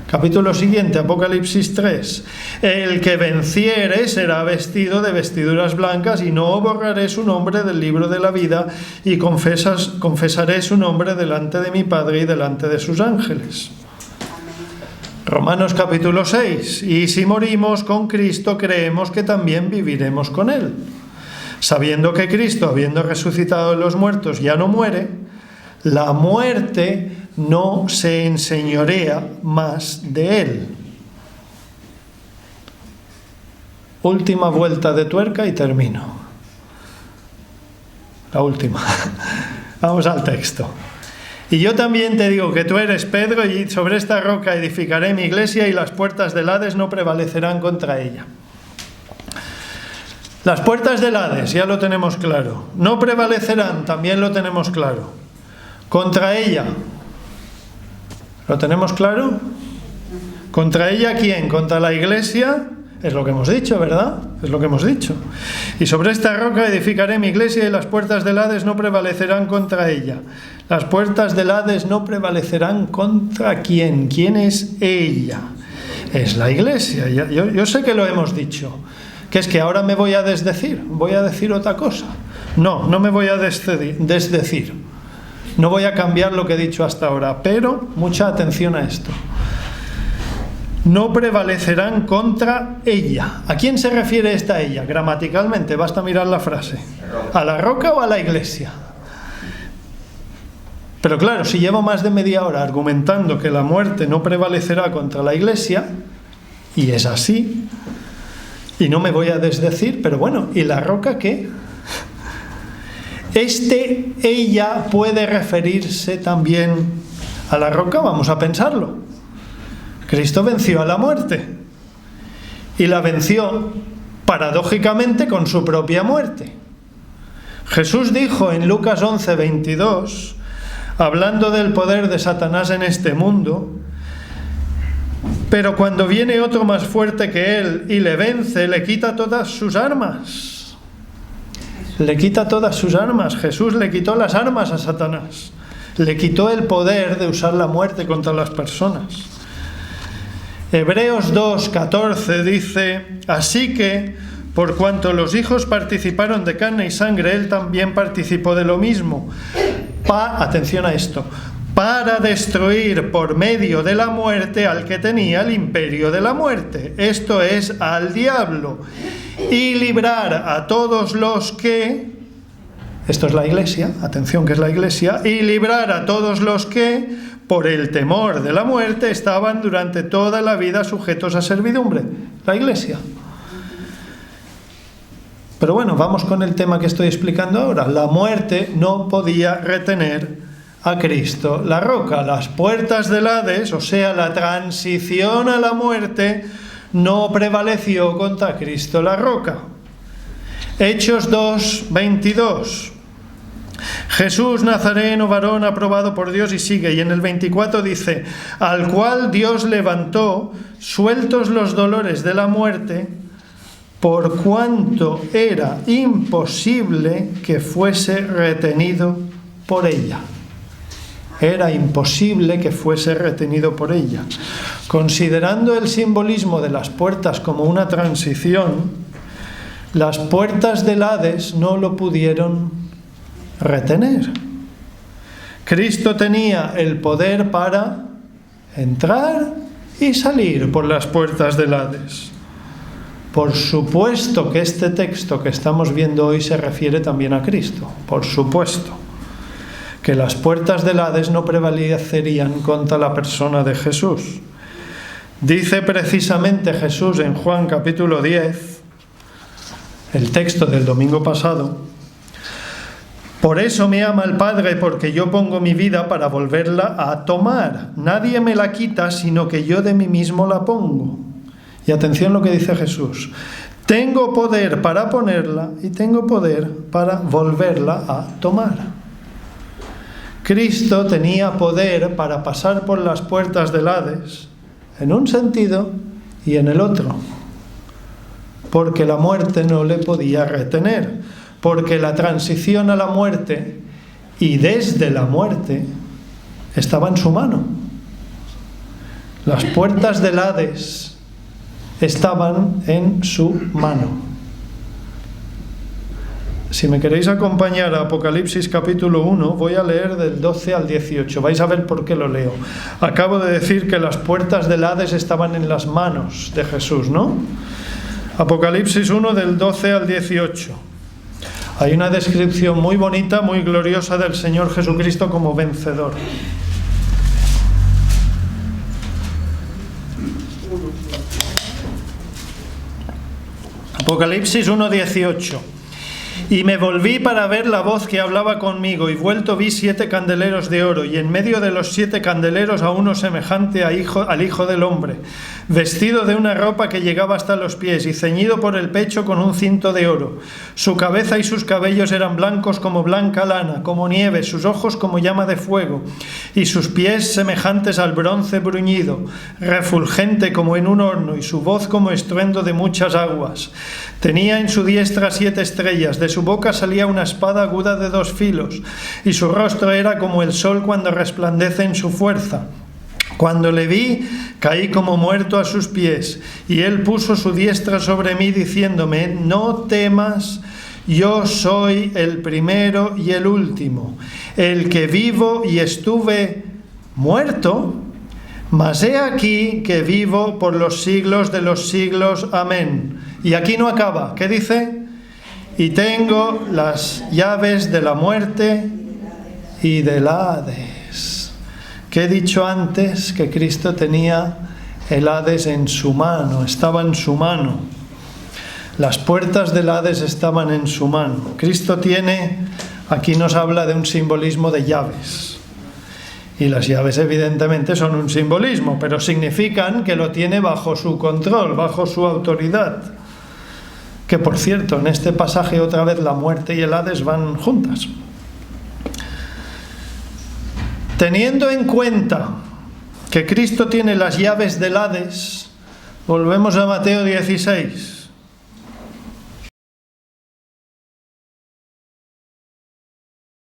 Capítulo siguiente, Apocalipsis 3: el que venciere será vestido de vestiduras blancas, y no borraré su nombre del libro de la vida, y confesaré su nombre delante de mi Padre y delante de sus ángeles. Romanos capítulo 6: y si morimos con Cristo, creemos que también viviremos con Él. Sabiendo que Cristo, habiendo resucitado de los muertos, ya no muere, la muerte no se enseñorea más de Él. Última vuelta de tuerca y termino. La última. Vamos al texto. Y yo también te digo que tú eres Pedro, y sobre esta roca edificaré mi iglesia, y las puertas del Hades no prevalecerán contra ella. Las puertas del Hades, ya lo tenemos claro. No prevalecerán, también lo tenemos claro. Contra ella, ¿lo tenemos claro? ¿Contra ella quién? ¿Contra la iglesia? Es lo que hemos dicho, ¿verdad? Es lo que hemos dicho. Y sobre esta roca edificaré mi iglesia, y las puertas del Hades no prevalecerán contra ella. Las puertas del Hades no prevalecerán contra quién. ¿Quién es ella? Es la iglesia. Yo sé que lo hemos dicho. Que es que ahora me voy a desdecir, voy a decir otra cosa. No me voy a desdecir. No voy a cambiar lo que he dicho hasta ahora, pero mucha atención a esto. No prevalecerán contra ella. ¿A quién se refiere esta ella? Gramaticalmente, basta mirar la frase. ¿A la roca o a la iglesia? Pero claro, si llevo más de media hora argumentando que la muerte no prevalecerá contra la iglesia, y es así, y no me voy a desdecir, pero bueno, ¿y la roca qué? Ella puede referirse también a la roca, vamos a pensarlo. Cristo venció a la muerte, y la venció paradójicamente con su propia muerte. Jesús dijo en Lucas 11:22, hablando del poder de Satanás en este mundo: pero cuando viene otro más fuerte que él y le vence, le quita todas sus armas. le quita todas sus armas. Jesús le quitó las armas a Satanás. Le quitó el poder de usar la muerte contra las personas. Hebreos 2:14 dice: así que, por cuanto los hijos participaron de carne y sangre, él también participó de lo mismo. Atención a esto: para destruir por medio de la muerte al que tenía el imperio de la muerte, esto es, al diablo, y librar a todos los que, esto es la Iglesia, atención que es la Iglesia, y librar a todos los que, por el temor de la muerte, estaban durante toda la vida sujetos a servidumbre, la Iglesia. Pero bueno, vamos con el tema que estoy explicando ahora. La muerte no podía retener a Cristo la roca. Las puertas del Hades, o sea, la transición a la muerte, no prevaleció contra Cristo la roca. Hechos 2:22. Jesús Nazareno, varón aprobado por Dios, y sigue, y en el 24 dice: al cual Dios levantó, sueltos los dolores de la muerte, por cuanto era imposible que fuese retenido por ella. Era imposible que fuese retenido por ella. Considerando el simbolismo de las puertas como una transición, las puertas del Hades no lo pudieron retener. Cristo tenía el poder para entrar y salir por las puertas del Hades. Por supuesto que este texto que estamos viendo hoy se refiere también a Cristo. Por supuesto que las puertas del Hades no prevalecerían contra la persona de Jesús. Dice precisamente Jesús en Juan capítulo 10, el texto del domingo pasado: por eso me ama el Padre, porque yo pongo mi vida para volverla a tomar. Nadie me la quita, sino que yo de mí mismo la pongo. Y atención lo que dice Jesús: tengo poder para ponerla y tengo poder para volverla a tomar. Cristo tenía poder para pasar por las puertas del Hades, en un sentido y en el otro, porque la muerte no le podía retener, porque la transición a la muerte y desde la muerte estaba en su mano. Las puertas del Hades estaban en su mano. Si me queréis acompañar a Apocalipsis capítulo 1, voy a leer del 12 al 18. Vais a ver por qué lo leo. Acabo de decir que las puertas del Hades estaban en las manos de Jesús, ¿no? Apocalipsis 1 del 12 al 18. Hay una descripción muy bonita, muy gloriosa del Señor Jesucristo como vencedor. Apocalipsis 1:18. Y me volví para ver la voz que hablaba conmigo, y vuelto vi 7 candeleros de oro, y en medio de los 7 candeleros a uno semejante al Hijo del Hombre, vestido de una ropa que llegaba hasta los pies, y ceñido por el pecho con un cinto de oro. Su cabeza y sus cabellos eran blancos como blanca lana, como nieve, sus ojos como llama de fuego, y sus pies semejantes al bronce bruñido, refulgente como en un horno, y su voz como estruendo de muchas aguas. Tenía en su diestra 7 estrellas, de su boca salía una espada aguda de 2 filos, y su rostro era como el sol cuando resplandece en su fuerza. Cuando le vi, caí como muerto a sus pies, y él puso su diestra sobre mí, diciéndome: no temas, yo soy el primero y el último, el que vivo y estuve muerto, mas he aquí que vivo por los siglos de los siglos. Amén. Y aquí no acaba. ¿Qué dice? Y tengo las llaves de la muerte y del Hades. Que he dicho antes que Cristo tenía el Hades en su mano, estaba en su mano. Las puertas del Hades estaban en su mano. Cristo tiene, aquí nos habla de un simbolismo de llaves. Y las llaves evidentemente son un simbolismo, pero significan que lo tiene bajo su control, bajo su autoridad. Que por cierto, en este pasaje otra vez la muerte y el Hades van juntas. Teniendo en cuenta que Cristo tiene las llaves del Hades, volvemos a Mateo 16.